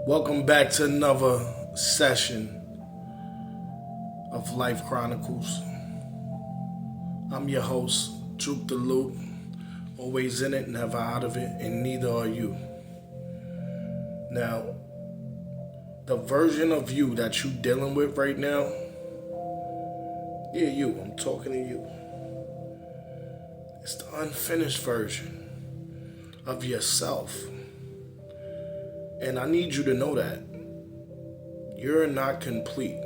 Welcome back to another session of Life Chronicles. I'm your host, Troop the Loop. Always in it, never out of it, and neither are you. Now, the version of you that you're dealing with right now, you, I'm talking to you. It's the unfinished version of yourself. And I need you to know that you're not complete.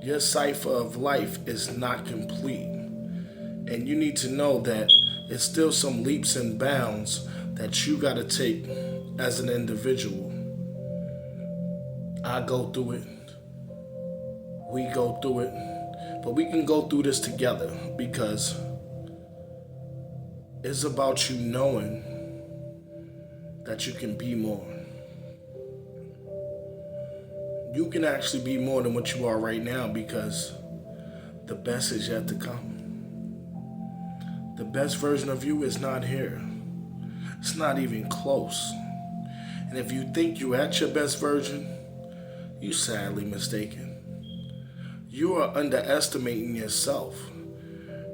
Your cipher of life is not complete. And you need to know that it's still some leaps and bounds that you got to take as an individual. I go through it. We go through it. But we can go through this together because it's about you knowing that you can be more. You can actually be more than what you are right now because the best is yet to come. The best version of you is not here. It's not even close. And if you think you're at your best version, you're sadly mistaken. You are underestimating yourself.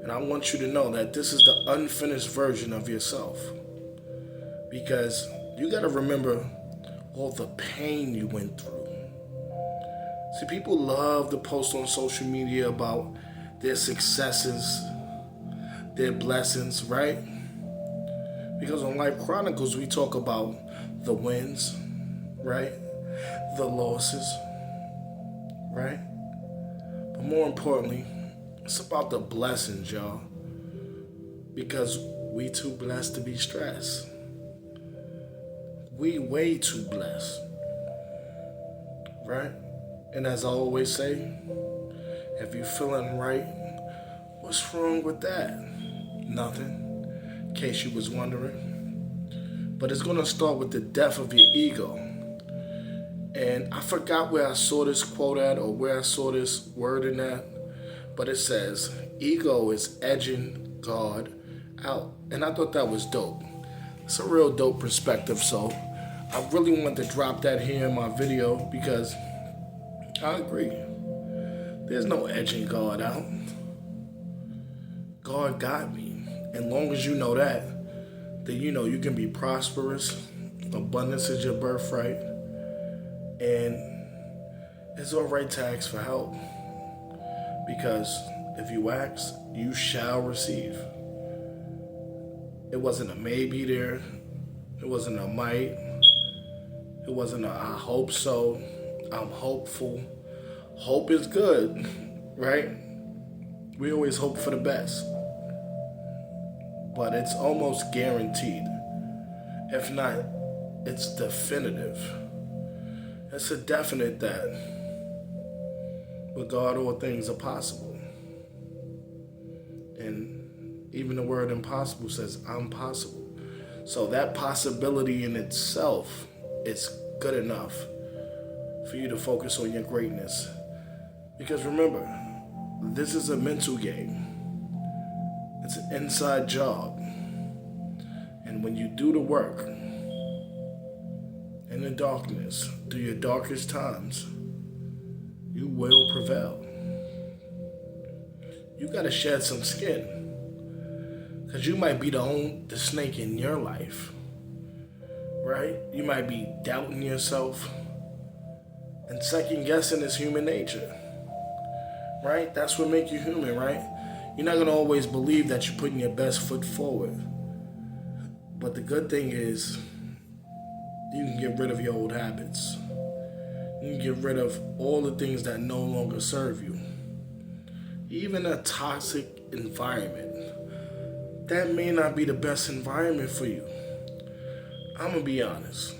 And I want you to know that this is the unfinished version of yourself. Because you got to remember all the pain you went through. See, people love to post on social media about their successes, their blessings, right? Because on Life Chronicles, we talk about the wins, right? The losses, right? But more importantly, it's about the blessings, y'all. Because we too blessed to be stressed. We way too blessed, right? And as I always say, if you're feeling right, what's wrong with that? Nothing, in case you was wondering. But it's going to start with the death of your ego. And I forgot where I saw this quote at or where I saw this wording at, but it says, ego is edging God out. And I thought that was dope. It's a real dope perspective, so I really wanted to drop that here in my video because I agree. There's no edging God out. God got me. And long as you know that, then you know you can be prosperous. Abundance is your birthright. And it's all right to ask for help. Because if you ask, you shall receive. It wasn't a maybe there. It wasn't a might. It wasn't a I hope so. I'm hopeful. Hope is good, right? We always hope for the best. But it's almost guaranteed. If not, it's definitive. It's a definite that with God all things are possible. And even the word impossible says I'm possible. So that possibility in itself is good enough for you to focus on your greatness. Because remember, this is a mental game. It's an inside job. And when you do the work in the darkness, through your darkest times, you will prevail. You gotta shed some skin. Because you might be the snake in your life. Right? You might be doubting yourself. And second guessing is human nature, right? That's what makes you human, right? You're not going to always believe that you're putting your best foot forward. But the good thing is you can get rid of your old habits. You can get rid of all the things that no longer serve you. Even a toxic environment, that may not be the best environment for you. I'm going to be honest.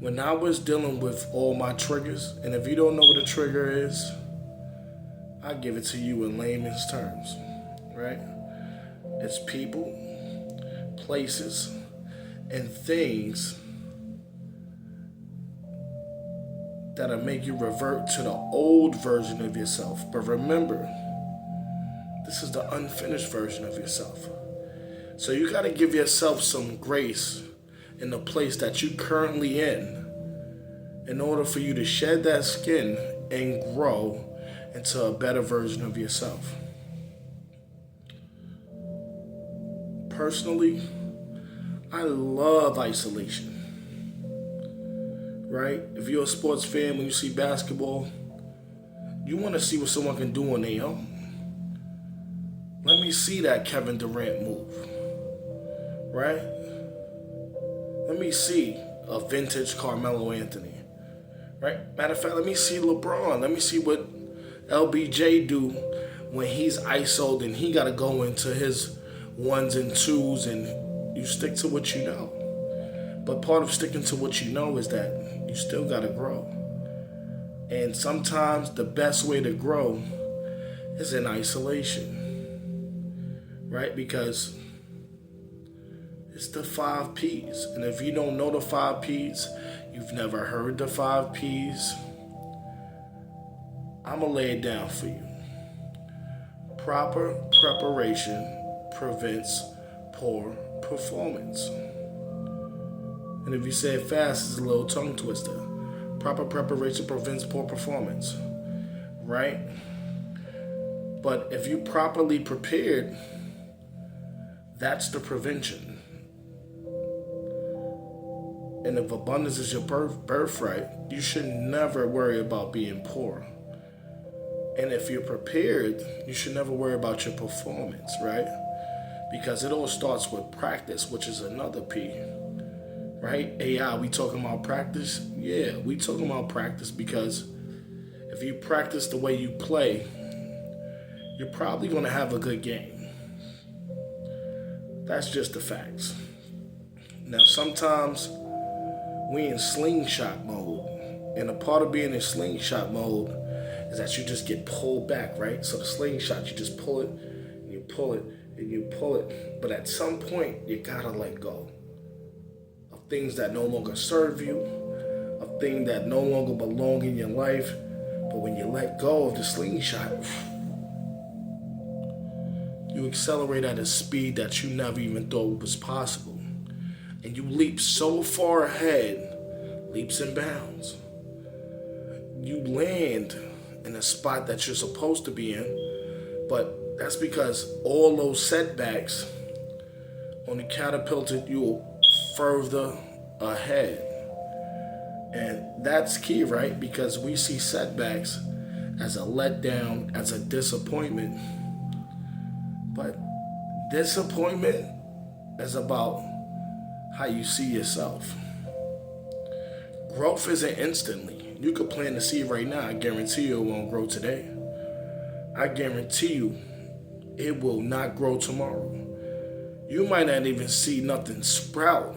When I was dealing with all my triggers, and if you don't know what a trigger is, I give it to you in layman's terms, right? It's people, places, and things that'll make you revert to the old version of yourself. But remember, this is the unfinished version of yourself. So you got to give yourself some grace in the place that you're currently in order for you to shed that skin and grow into a better version of yourself. Personally, I love isolation. Right? If you're a sports fan, when you see basketball, you want to see what someone can do on their own. Let me see that Kevin Durant move. Right? Let me see a vintage Carmelo Anthony. Right? Matter of fact, let me see LeBron. Let me see what LBJ do when he's ISO'd and he got to go into his ones and twos, and you stick to what you know. But part of sticking to what you know is that you still got to grow. And sometimes the best way to grow is in isolation. Right? Because it's the 5 P's. And if you don't know the 5 P's, you've never heard the 5 P's, I'm going to lay it down for you. Proper preparation prevents poor performance. And if you say it fast, it's a little tongue twister. Proper preparation prevents poor performance. Right? But if you properly prepared, that's the prevention. And if abundance is your birthright, you should never worry about being poor. And if you're prepared, you should never worry about your performance, right? Because it all starts with practice, which is another P. Right? AI, we talking about practice? Yeah, we talking about practice because if you practice the way you play, you're probably going to have a good game. That's just the facts. Now, sometimes we in slingshot mode. And a part of being in slingshot mode is that you just get pulled back, right? So the slingshot, you just pull it, and you pull it, and you pull it. But at some point, you gotta let go of things that no longer serve you, of things that no longer belong in your life. But when you let go of the slingshot, you accelerate at a speed that you never even thought was possible. And you leap so far ahead, leaps and bounds. You land in a spot that you're supposed to be in, but that's because all those setbacks only catapulted you further ahead. And that's key, right? Because we see setbacks as a letdown, as a disappointment. But disappointment is about how you see yourself. Growth isn't instantly. You could plant the seed right now. I guarantee you it won't grow today. I guarantee you it will not grow tomorrow. You might not even see nothing sprout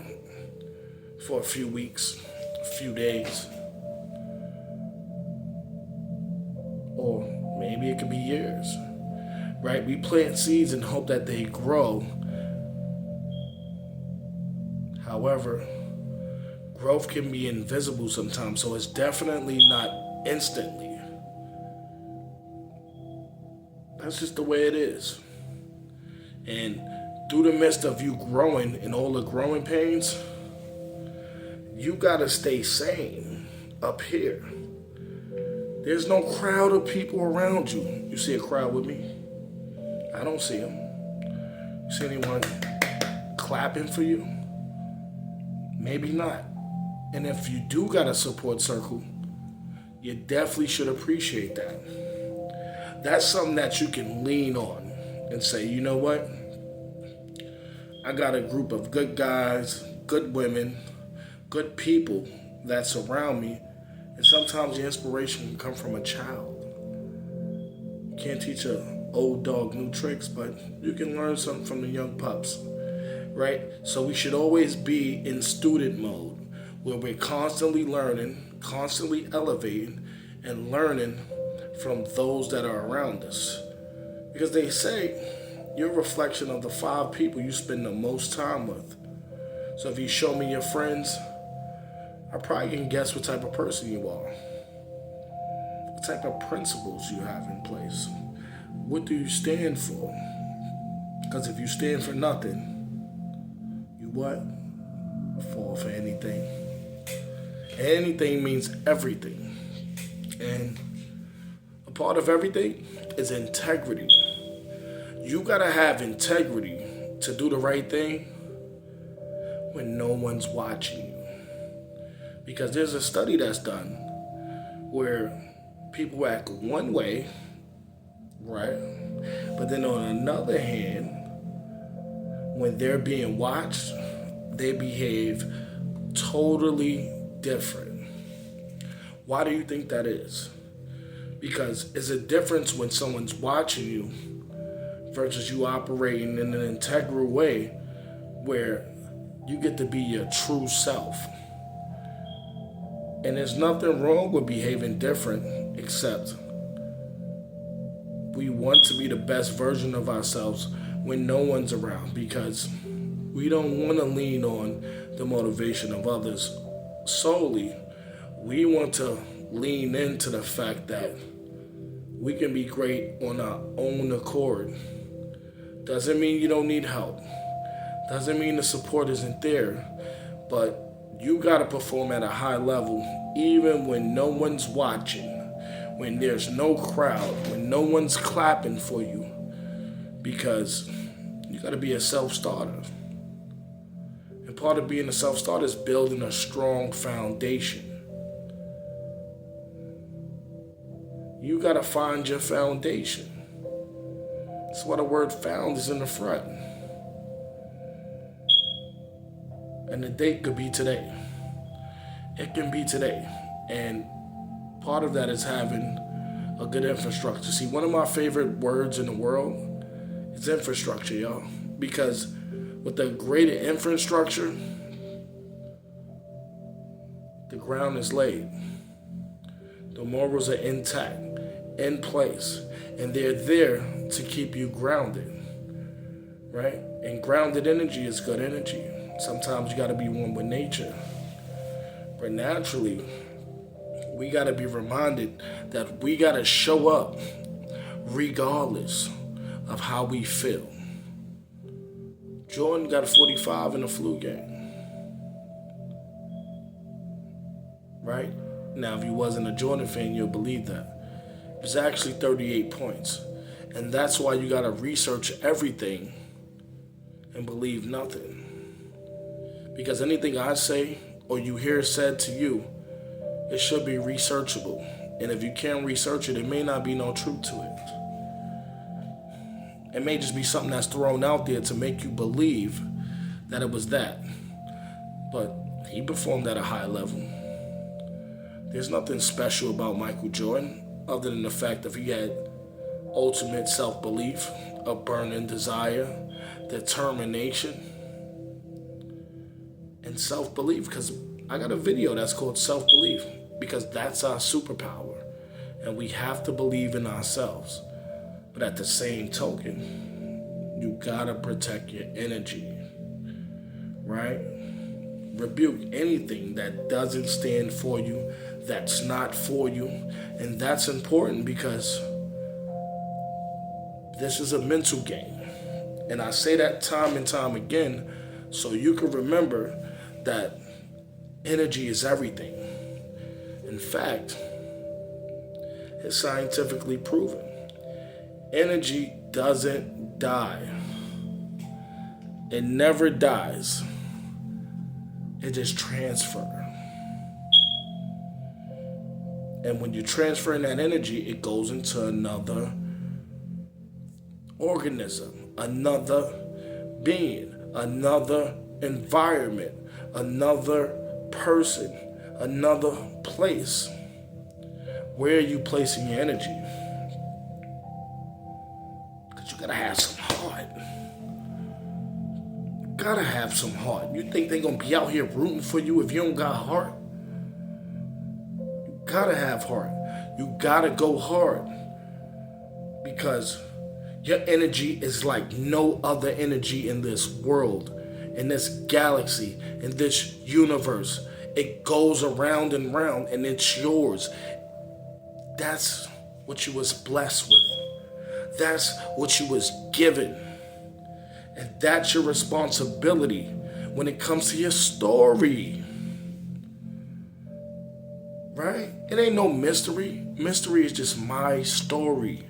for a few weeks, a few days. Or maybe it could be years. Right? We plant seeds and hope that they grow. However, growth can be invisible sometimes, so it's definitely not instantly. That's just the way it is. And through the midst of you growing and all the growing pains, you gotta stay sane up here. There's no crowd of people around you. You see a crowd with me? I don't see them. You see anyone clapping for you? Maybe not. And if you do got a support circle, you definitely should appreciate that. That's something that you can lean on and say, you know what? I got a group of good guys, good women, good people that surround me. And sometimes the inspiration can come from a child. You can't teach an old dog new tricks, but you can learn something from the young pups. Right? So we should always be in student mode where we're constantly learning, constantly elevating, and learning from those that are around us. Because they say you're a reflection of the 5 people you spend the most time with. So if you show me your friends, I probably can guess what type of person you are. What type of principles you have in place. What do you stand for? Because if you stand for nothing, what? fall for anything. Anything means everything. And a part of everything is integrity. You gotta have integrity to do the right thing when no one's watching you. Because there's a study that's done where people act one way, right? But then on another hand, when they're being watched, they behave totally different. Why do you think that is? Because it's a difference when someone's watching you versus you operating in an integral way where you get to be your true self. And there's nothing wrong with behaving different, except we want to be the best version of ourselves when no one's around, because we don't want to lean on the motivation of others solely. We want to lean into the fact that we can be great on our own accord. Doesn't mean you don't need help. Doesn't mean the support isn't there. But you got to perform at a high level even when no one's watching, when there's no crowd, when no one's clapping for you, because you got to be a self-starter. And part of being a self-starter is building a strong foundation. You got to find your foundation. That's why the word found is in the front. And the date could be today. It can be today. And part of that is having a good infrastructure. See, one of my favorite words in the world is infrastructure, y'all. Because with the greater infrastructure, the ground is laid. The morals are intact, in place. And they're there to keep you grounded, right? And grounded energy is good energy. Sometimes you got to be one with nature. But naturally, we got to be reminded that we got to show up regardless of how we feel. Jordan got a 45 in the flu game. Right? Now, if you wasn't a Jordan fan, you'll believe that. It was actually 38 points. And that's why you got to research everything and believe nothing. Because anything I say or you hear said to you, it should be researchable. And if you can't research it, it may not be no truth to it. It may just be something that's thrown out there to make you believe that it was that. But he performed at a high level. There's nothing special about Michael Jordan other than the fact that he had ultimate self-belief, a burning desire, determination, and self-belief. Because I got a video that's called Self-Belief, because that's our superpower. And we have to believe in ourselves. But at the same token, you gotta protect your energy, right? Rebuke anything that doesn't stand for you, that's not for you. And that's important because this is a mental game. And I say that time and time again so you can remember that energy is everything. In fact, it's scientifically proven. Energy doesn't die. It never dies. It just transfers. And when you transfer in that energy, it goes into another organism, another being, another environment, another person, another place. Where are you placing your energy? Because you gotta have some heart. You gotta have some heart. You think they're gonna be out here rooting for you if you don't got heart? You gotta have heart. You gotta go hard. Because your energy is like no other energy in this world, in this galaxy, in this universe. It goes around and round, and it's yours. That's what you was blessed with. That's what you was given. And that's your responsibility when it comes to your story. Right? It ain't no mystery. Mystery is just my story.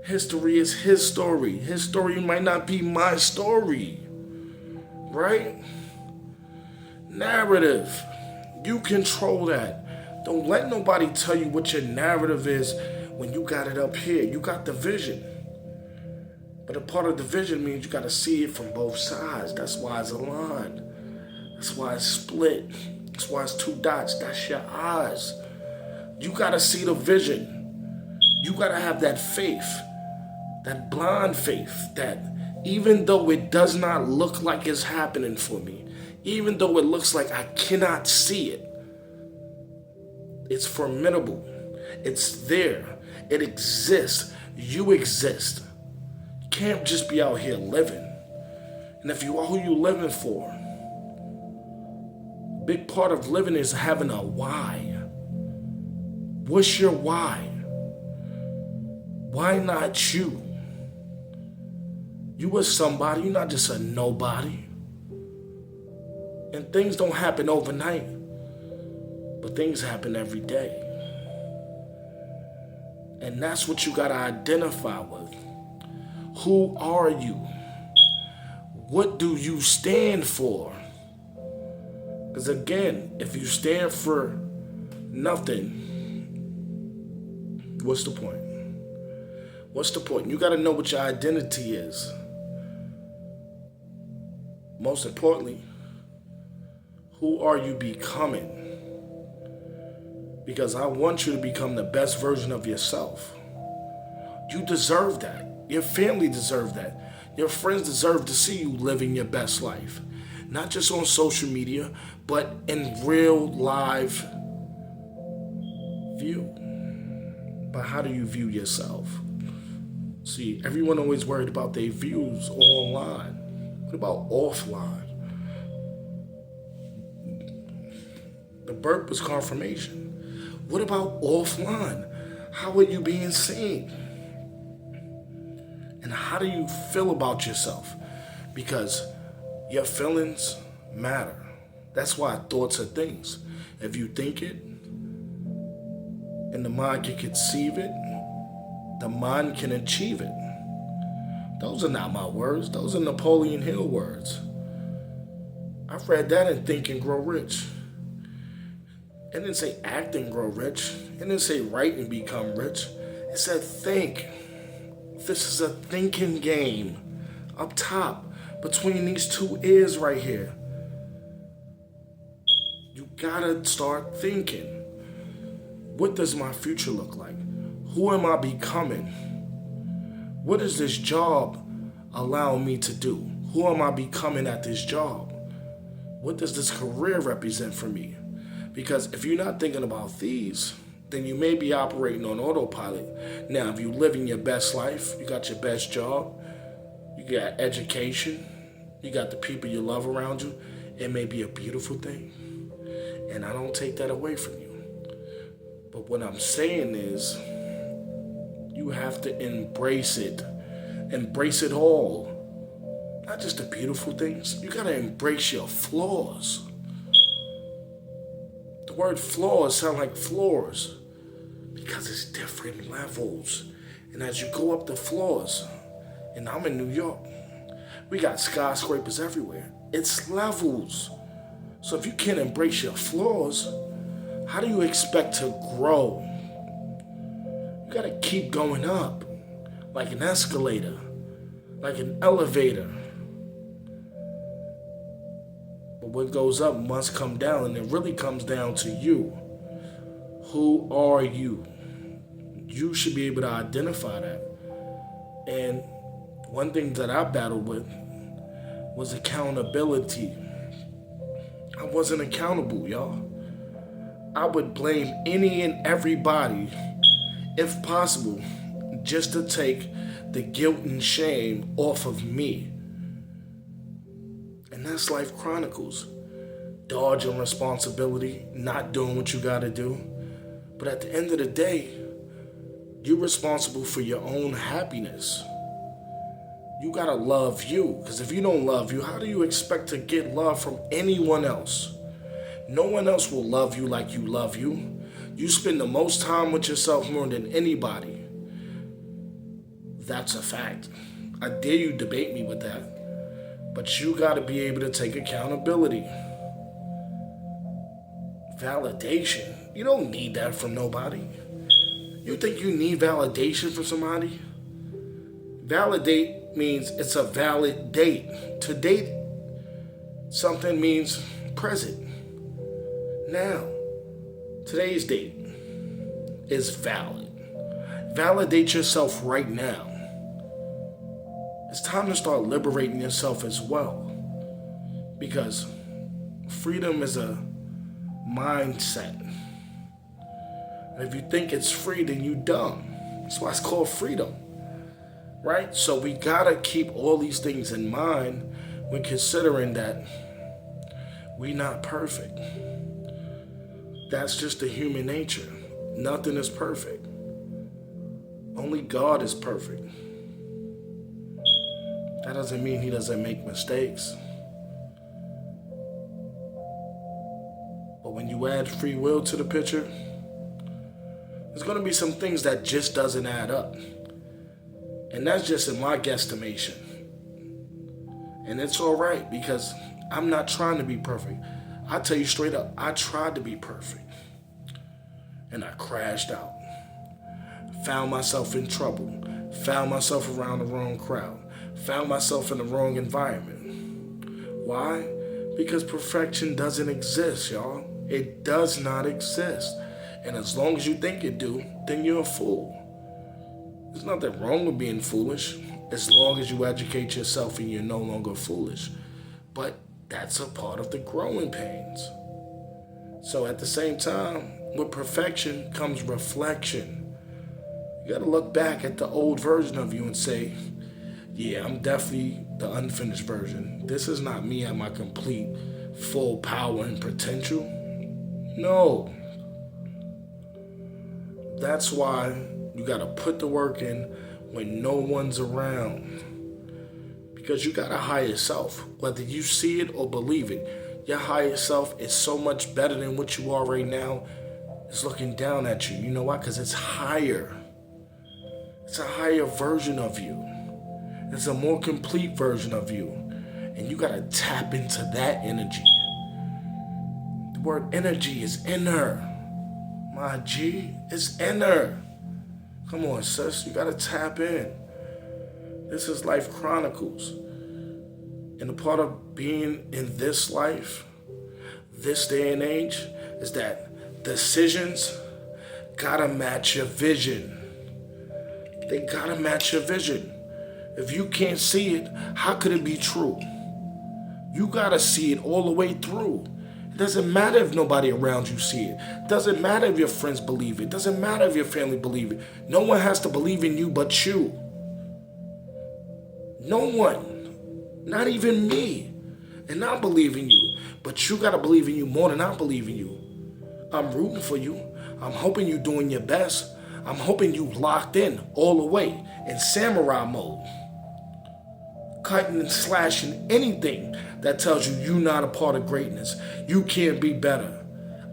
History is his story. His story might not be my story. Right? Narrative. You control that. Don't let nobody tell you what your narrative is when you got it up here. You got the vision. But a part of the vision means you got to see it from both sides. That's why it's aligned. That's why it's split. That's why it's 2 dots. That's your eyes. You got to see the vision. You got to have that faith, that blind faith, that even though it does not look like it's happening for me, even though it looks like I cannot see it, it's formidable. It's there. It exists. You exist. You can't just be out here living. And if you are who you living for, big part of living is having a why. What's your why? Why not you? You are somebody, you're not just a nobody. And things don't happen overnight, but things happen every day. And that's what you gotta identify with. Who are you? What do you stand for? Because again, if you stand for nothing, what's the point? What's the point? You got to know what your identity is. Most importantly, who are you becoming? Because I want you to become the best version of yourself. You deserve that. Your family deserves that. Your friends deserve to see you living your best life. Not just on social media, but in real live view. But how do you view yourself? See, everyone always worried about their views online. What about offline? The burp was confirmation. What about offline? How are you being seen? And how do you feel about yourself? Because your feelings matter. That's why thoughts are things. If you think it, and the mind can conceive it, the mind can achieve it. Those are not my words. Those are Napoleon Hill words. I've read that in Think and Grow Rich. It didn't say act and grow rich. It didn't say write and become rich. It said think. This is a thinking game up top between these 2 ears right here. You gotta start thinking. What does my future look like? Who am I becoming? What does this job allow me to do? Who am I becoming at this job? What does this career represent for me? Because if you're not thinking about these, then you may be operating on autopilot. Now, if you're living your best life, you got your best job, you got education, you got the people you love around you, it may be a beautiful thing. And I don't take that away from you. But what I'm saying is, you have to embrace it. Embrace it all. Not just the beautiful things. You gotta embrace your flaws. The word flaws sound like floors because it's different levels. And as you go up the floors, and I'm in New York, we got skyscrapers everywhere. It's levels. So if you can't embrace your flaws, how do you expect to grow? You gotta keep going up, like an escalator, like an elevator. But what goes up must come down, and it really comes down to you. Who are you? You should be able to identify that. And one thing that I battled with was accountability. I wasn't accountable, y'all. I would blame any and everybody, if possible, just to take the guilt and shame off of me. And that's Life Chronicles. Dodging responsibility, not doing what you gotta do. But at the end of the day, you're responsible for your own happiness. You gotta love you. Because if you don't love you, how do you expect to get love from anyone else? No one else will love you like you love you. You spend the most time with yourself more than anybody. That's a fact. I dare you debate me with that. But you gotta be able to take accountability. Validation. You don't need that from nobody. You think you need validation from somebody? Validate means it's a valid date. To date something means present. Now, today's date is valid. Validate yourself right now. It's time to start liberating yourself as well. Because freedom is a mindset. And if you think it's free, then you dumb. That's why it's called freedom. Right? So we gotta keep all these things in mind when considering that we're not perfect. That's just the human nature. Nothing is perfect. Only God is perfect. That doesn't mean he doesn't make mistakes. But when you add free will to the picture, there's going to be some things that just doesn't add up. And that's just in my guesstimation. And it's all right because I'm not trying to be perfect. I tell you straight up, I tried to be perfect. And I crashed out. Found myself in trouble. Found myself around the wrong crowd. Found myself in the wrong environment. Why? Because perfection doesn't exist, y'all. It does not exist. And as long as you think it do, then you're a fool. There's nothing wrong with being foolish, as long as you educate yourself and you're no longer foolish. But that's a part of the growing pains. So at the same time, with perfection comes reflection. You gotta look back at the old version of you and say, yeah, I'm definitely the unfinished version. This is not me at my complete, full power and potential. No. That's why you gotta put the work in when no one's around. Because you got a higher self. Whether you see it or believe it, your higher self is so much better than what you are right now. It's looking down at you. You know why? Because it's higher. It's a higher version of you. It's a more complete version of you. And you gotta tap into that energy. The word energy is inner. My G, it's inner. Come on, sis, you gotta tap in. This is Life Chronicles. And a part of being in this life, this day and age, is that decisions gotta match your vision. They gotta match your vision. If you can't see it, how could it be true? You gotta see it all the way through. It doesn't matter if nobody around you see it. It doesn't matter if your friends believe it. It doesn't matter if your family believe it. No one has to believe in you but you. No one. Not even me. And I believe in you. But you gotta believe in you more than I believe in you. I'm rooting for you. I'm hoping you're doing your best. I'm hoping you locked in all the way in samurai mode. Cutting and slashing anything that tells you you're not a part of greatness. You can't be better.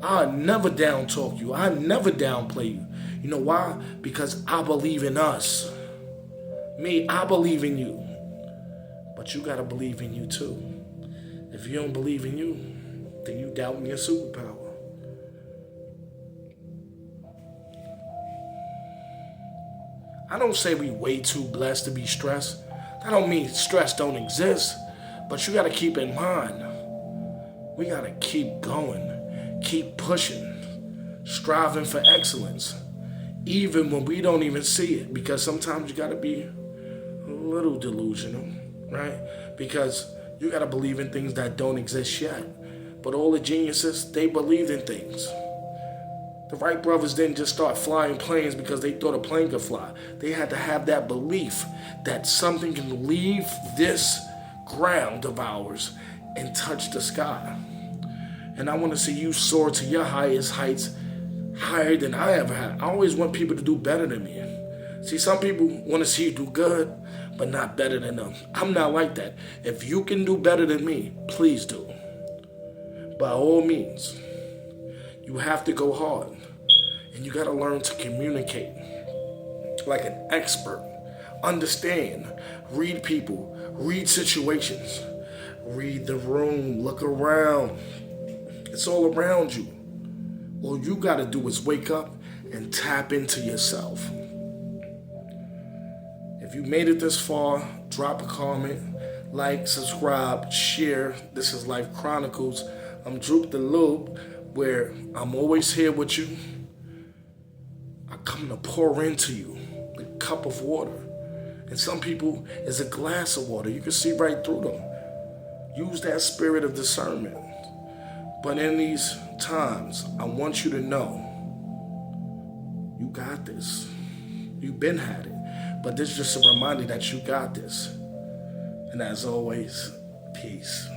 I'll never down talk you. I'll never downplay you. You know why? Because I believe in us. Me, I believe in you. But you gotta believe in you too. If you don't believe in you, then you doubting your superpower. I don't say we way too blessed to be stressed. That don't mean stress don't exist. But you gotta keep in mind, we gotta keep going, keep pushing, striving for excellence, even when we don't even see it. Because sometimes you gotta be a little delusional, right? Because you gotta believe in things that don't exist yet. But all the geniuses, they believed in things. The Wright brothers didn't just start flying planes because they thought a plane could fly. They had to have that belief that something can leave this ground of ours and touch the sky. And I want to see you soar to your highest heights, higher than I ever had. I always want people to do better than me. See, some people want to see you do good, but not better than them. I'm not like that. If you can do better than me, please do. By all means, you have to go hard. And you got to learn to communicate like an expert. Understand, read people, read situations, read the room, look around. It's all around you. All you got to do is wake up and tap into yourself. If you made it this far, drop a comment, like, subscribe, share. This is Life Chronicles. I'm Droop the Loop, where I'm always here with you. I come to pour into you a cup of water. And some people, it's a glass of water. You can see right through them. Use that spirit of discernment. But in these times, I want you to know, you got this. You've been had it. But this is just a reminder that you got this. And as always, peace.